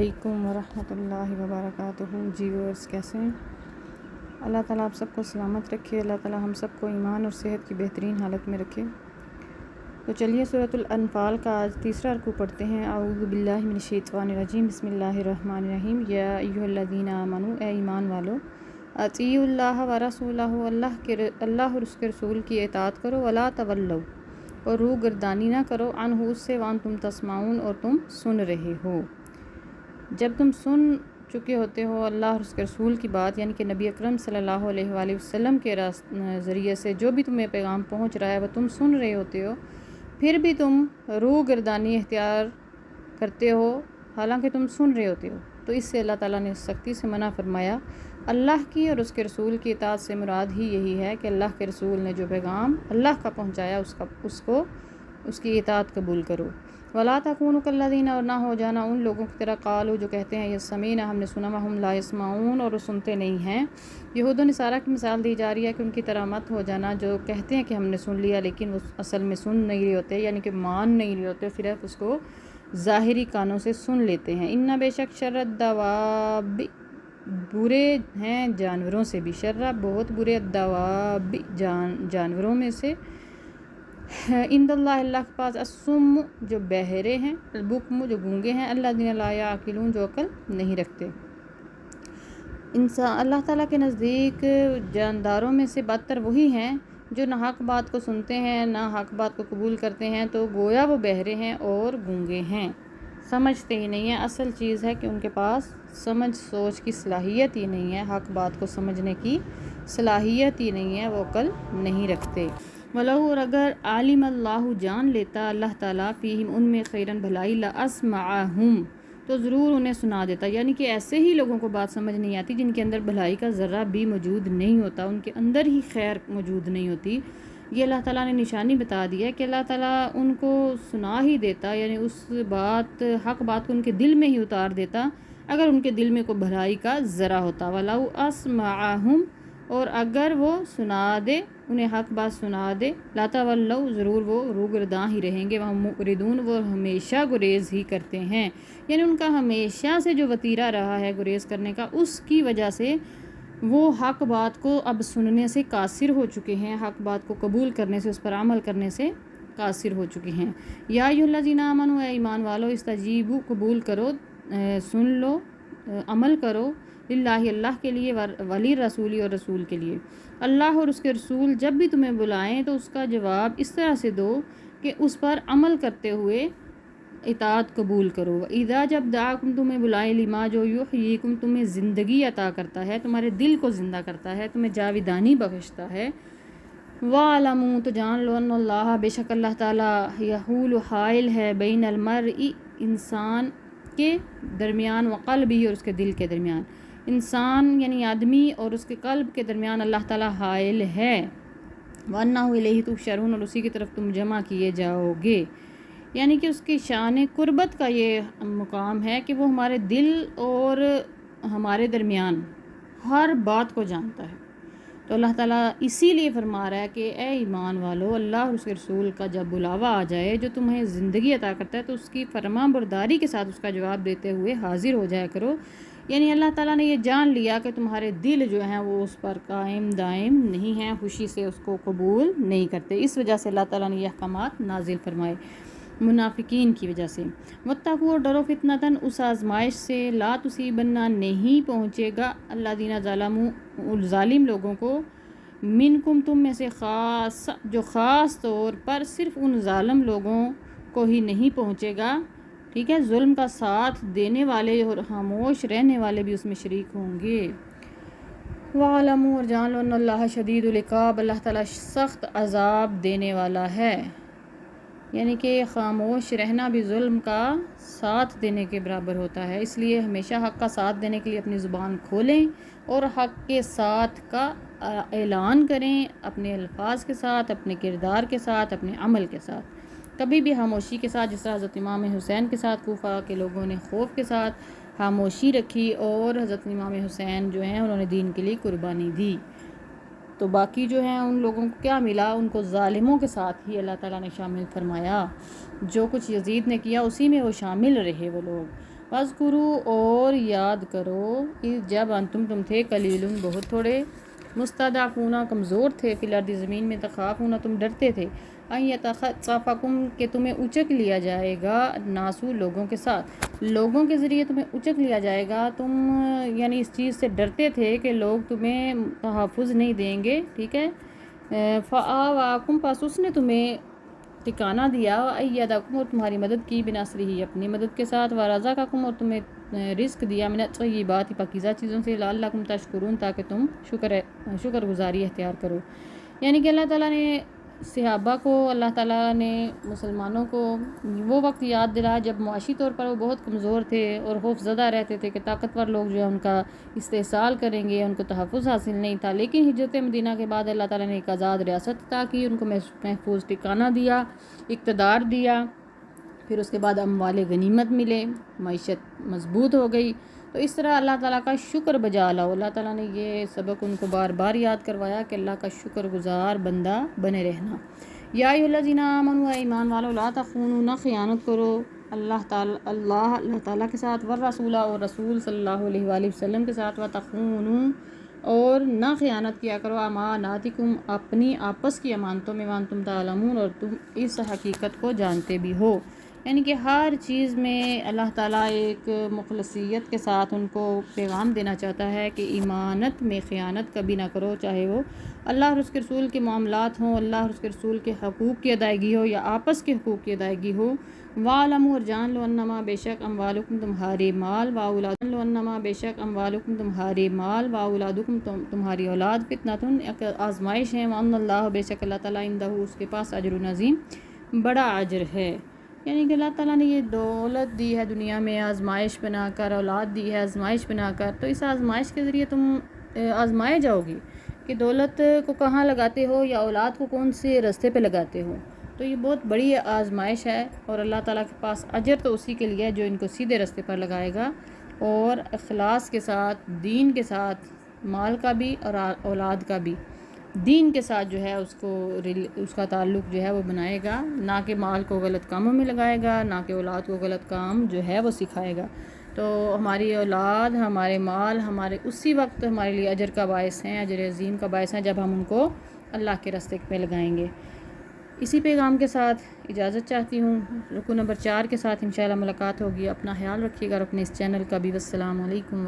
अस्सलामुअलैकुम वरहमतुल्लाहि वबरकातुहू। जी व्यूअर्स, कैसे हैं? अल्लाह ताला आप सबको सलामत रखे। अल्लाह ताला हम सबको ईमान और सेहत की बेहतरीन हालत में रखे। तो चलिए सूरतुल अनफाल का आज तीसरा रुकू पढ़ते हैं। औज़ु बिल्लाहि मिनश शैतानिर रजीम, बिस्मिल्लाहिर रहमानिर रहीम। या अय्युहल्लज़ीना आमनू, ए ईमान वालो, अतीउल्लाह व रसूलहू, अल्लाह और उसके रसूल की इताअत करो। वला तवल्लौ, और रूह गर्दानी ना करो। अनहु, उससे, वान तुम तस्माउन, और तुम सुन रहे हो। जब तुम सुन चुके होते हो अल्लाह और उसके रसूल की बात, यानी कि नबी अकरम सल्लल्लाहु अलैहि वसल्लम के ज़रिए से जो भी तुम्हें पैगाम पहुंच रहा है वह तुम सुन रहे होते हो, फिर भी तुम रूह गर्दानी इख्तियार करते हो हालांकि तुम सुन रहे होते हो, तो इससे अल्लाह ताला ने सख्ती से मना फरमाया। अल्लाह की और उसके रसूल की इताअत से मुराद ही यही है कि अल्लाह के रसूल ने जो पैगाम अल्लाह का पहुँचाया उसकी इताअत कबूल करो। वला तकूनु कल्लज़ीना, और ना हो जाना उन लोगों की तरह कालू जो कहते हैं यसमीना, हमने सुना, वहुम ला यस्माऊन, और वो सुनते नहीं हैं। यहूद व नसारा की मिसाल दी जा रही है कि उनकी तरह मत हो जाना जो कहते हैं कि हमने सुन लिया लेकिन वो असल में सुन नहीं रहे होते, यानी कि मान नहीं रहे होते, सिर्फ उसको ज़ाहिरी कानों से सुन लेते हैं। इन्ना बेशक शर्रद दवाबी, बुरे हैं जानवरों से भी, शर्रा बहुत बुरे, दवाबी जानवरों में से, इंदल्लाह, अल्लाह के पास, अस्सुम्मु जो बहरे हैं, अलबुक्मु जो गूंगे हैं, अल्लज़ीना ला याक़िलून जो अक्ल नहीं रखते। इंसान अल्लाह ताला के नज़दीक जानदारों में से बदतर वही हैं जो ना हक बात को सुनते हैं ना हक बात को कबूल करते हैं, तो गोया वो बहरे हैं और गूंगे हैं, समझते ही नहीं है। असल चीज़ है कि उनके पास समझ सोच की सलाहियत ही नहीं है, हक बात को समझने की सलाहियत ही नहीं है, वो अक्ल नहीं रखते। वलहु, और अगर आलिम अल्लाह जान लेता अल्लाह ताला फ़ीहिम उनमें खैरन भलाई, ला अस्मअहुम, तो ज़रूर उन्हें सुना देता। यानी कि ऐसे ही लोगों को बात समझ नहीं आती जिनके अंदर भलाई का ज़र्रा भी मौजूद नहीं होता, उनके अंदर ही खैर मौजूद नहीं होती। ये अल्लाह ताला ने निशानी बता दी है कि अल्लाह ताला उनको सुना ही देता, यानी उस हक बात को उनके दिल में ही उतार देता अगर उनके दिल में कोई भलाई का ज़रा होता। वलाउ अस्मअहुम, और अगर वो सुना दे, उन्हें हक बात सुना दे, लाता वल्लौ, ज़रूर वो रूगरदां ही रहेंगे। वह मुरिदून, वो हमेशा गुरेज़ ही करते हैं, यानी उनका हमेशा से जो वतीरा रहा है गुरेज़ करने का, उसकी वजह से वो हक बात को अब सुनने से कासिर हो चुके हैं, हक बात को कबूल करने से, उस पर अमल करने से कासिर हो चुके हैं। या अय्युहल्लज़ीना आमनू, ए ईमान वालो, इस्तजीबू, कबूल करो, सुन लो, अमल करो, लिल्लाहि, अल्लाह के लिए, वली रसूली, और रसूल के लिए। अल्लाह और उसके रसूल जब भी तुम्हें बुलाएं तो उसका जवाब इस तरह से दो कि उस पर अमल करते हुए इताअत कबूल करो। इदा, जब दाकुम, तुम्हें बुलाए, लिमा, जो युहयीकुम, तुम्हें ज़िंदगी अता करता है, तुम्हारे दिल को ज़िंदा करता है, तुम्हें जाविदानी बख्शता है। वालमू, तो जान लो, अन्नल्लाह, बेशक अल्लाह ताला, यहूलु, हाइल है, बैनल मर्इ, इंसान के दरमियान, व क़ल्बिही, और उसके दिल के दरमियान। इंसान यानी आदमी और उसके कल्ब के दरमियान अल्लाह ताला हाइल है। वन्नाहु इलैहि तुहशरून, और उसी की तरफ तुम जमा किए जाओगे। यानी कि उसकी शान कुर्बत का ये मुकाम है कि वो हमारे दिल और हमारे दरमियान हर बात को जानता है। तो अल्लाह ताला इसीलिए फरमा रहा है कि ए ईमान वालो, अल्लाह और उसके रसूल का जब बुलावा आ जाए जो तुम्हें ज़िंदगी अता करता है, तो उसकी फरमा बरदारी के साथ उसका जवाब देते हुए हाजिर हो जाया करो। यानी अल्लाह ताला ने ये जान लिया कि तुम्हारे दिल जो हैं वो उस पर कायम दायम नहीं हैं, खुशी से उसको कबूल नहीं करते। इस वजह से अल्लाह ताला ने यह अहकामात नाजिल फरमाए मुनाफिकीन की वजह से। वत्तकू, और डरो, फितनतन, उस आजमाइश से, ला तुसीबन्ना, नहीं पहुँचेगा, अल्लाज़ीना ज़लमू, ज़ालिम लोगों को, मिनकुम, तुम में से, ख़ास, जो ख़ास तौर पर सिर्फ उन ज़ालिम लोगों को ही नहीं पहुँचेगा, ठीक है, जुल्म का साथ देने वाले और खामोश रहने वाले भी उसमें शरीक होंगे। वालमू, और जान लो, अल्लाह शदीदुल इक़ाब, अल्लाह ताला सख्त अज़ाब देने वाला है। यानी कि खामोश रहना भी जुल्म का साथ देने के बराबर होता है, इसलिए हमेशा हक़ का साथ देने के लिए अपनी ज़ुबान खोलें और हक़ के साथ का ऐलान करें, अपने अल्फाज के साथ, अपने किरदार के साथ, अपने अमल के साथ। कभी भी खामोशी के साथ, जिस तरह हज़रत इमाम हुसैन के साथ कूफा के लोगों ने खौफ के साथ खामोशी रखी और हज़रत इमाम हुसैन जो हैं उन्होंने दीन के लिए कुर्बानी दी, तो बाकी जो हैं उन लोगों को क्या मिला, उनको ज़ालिमों के साथ ही अल्लाह ताला ने शामिल फरमाया। जो कुछ यजीद ने किया उसी में वो शामिल रहे वो लोग। वज़्कुरू और याद करो इज़ जब अंतुम तुम थे कलीलुन बहुत थोड़े मुस्तदअफ़ूना कमज़ोर थे फिल अर्दि ज़मीन में तख़ाफ़ूना तुम डरते थे अन यतख़त्तफ़कुम के तुम्हें उचक लिया जाएगा नासू लोगों के साथ, लोगों के ज़रिए तुम्हें उचक लिया जाएगा। तुम यानी इस चीज़ से डरते थे कि लोग तुम्हें तहफ़्फ़ुज़ नहीं देंगे, ठीक है। फ़आवाकुम पास उसने तुम्हें ठिकाना दिया, अय्यदकुम और तुम्हारी मदद की बिनसरिही अपनी मदद के साथ, व रज़क़कुम और तुम्हें रिस्क दिया मिन अत्तय्यिबाति पाकीज़ा चीज़ों से, लअल्लकुम तशकुरून ताकि तुम शुक्रगुज़ारी अख्तियार करो। यानी कि अल्लाह ताला ने सहाबा को, अल्लाह ताला ने मुसलमानों को वो वक्त याद दिलाया जब मुआशी तौर पर वो बहुत कमज़ोर थे और खौफज़दा रहते थे कि ताकतवर लोग जो है उनका इस्तेहसाल करेंगे, उनको तहफ़्फ़ुज़ हासिल नहीं था। लेकिन हिजरत मदीना के बाद अल्लाह ताला ने एक आज़ाद रियासत अता की, उनको महफूज ठिकाना दिया, इक़्तिदार दिया, फिर उसके बाद अम्वाल गनीमत मिले, मईशत मजबूत हो गई। तो इस तरह अल्लाह ताला का शुक्र बजा लाओ। अल्लाह ताला ने ये सबक उनको बार बार याद करवाया कि अल्लाह का शुक्रगुजार बंदा बने रहना। या अय्युहल्लज़ीना आमनू ईमान वालो ला तख़ूनू न ख़यानत करो अल्लाह ताला के साथ, वर रसूला और रसूल सल्लल्लाहु अलैहि वसल्लम के साथ, व तख़ूनू और न ख़यानत किया करो अमानातिकुम अपनी आपस की अमानतों में, वान तुम तालमून और तुम इस हकीकत को जानते भी हो। यानी कि हर चीज़ में अल्लाह ताला एक मुखलसियत के साथ उनको पैगाम देना चाहता है कि ईमानत में ख़यानत कभी ना करो, चाहे वो अल्लाह और उसके रसूल के मामलात हों, अल्लाह और उसके रसूल के हकूक़ की अदायगी हो या आपस के हकूक़ की अदायगी हो। वालमू और जान लो अन्नमा बेशक अम्वालुकुम तुम्हारे माल, वाउलाद लो अन्नमा बेशक अम्वालुकुम तुम्हारे माल, वाउलादुकुम तुम्हारी औलाद फितनतुन आजमाइश है, वअन्नल्लाह बेशक अल्लाह ताला इंदहु उसके पास अजरुन अज़ीम बड़ा अजर है। यानी कि अल्लाह ताला ने ये दौलत दी है दुनिया में आजमाइश बनाकर, औलाद दी है आजमाइश बनाकर, तो इस आजमाइश के ज़रिए तुम आजमाए जाओगी कि दौलत को कहाँ लगाते हो या औलाद को कौन से रास्ते पे लगाते हो। तो ये बहुत बड़ी आजमाइश है और अल्लाह ताला के पास अजर तो उसी के लिए है जो इनको सीधे रास्ते पर लगाएगा और इखलास के साथ, दीन के साथ, माल का भी और औलाद का भी दीन के साथ जो है उसका ताल्लुक़ जो है वो बनाएगा, ना कि माल को गलत कामों में लगाएगा, ना कि औलाद को गलत काम जो है वो सिखाएगा। तो हमारी औलाद, हमारे माल हमारे उसी वक्त हमारे लिए अजर का बायस हैं, अजर अज़ीम का बायस हैं जब हम उनको अल्लाह के रास्ते पे लगाएंगे। इसी पैगाम के साथ इजाज़त चाहती हूँ। रुकू नंबर 4 के साथ इंशाअल्लाह मुलाकात होगी। अपना ख्याल रखिएगा और अपने इस चैनल का भी। वस्सलामु अलैकुम।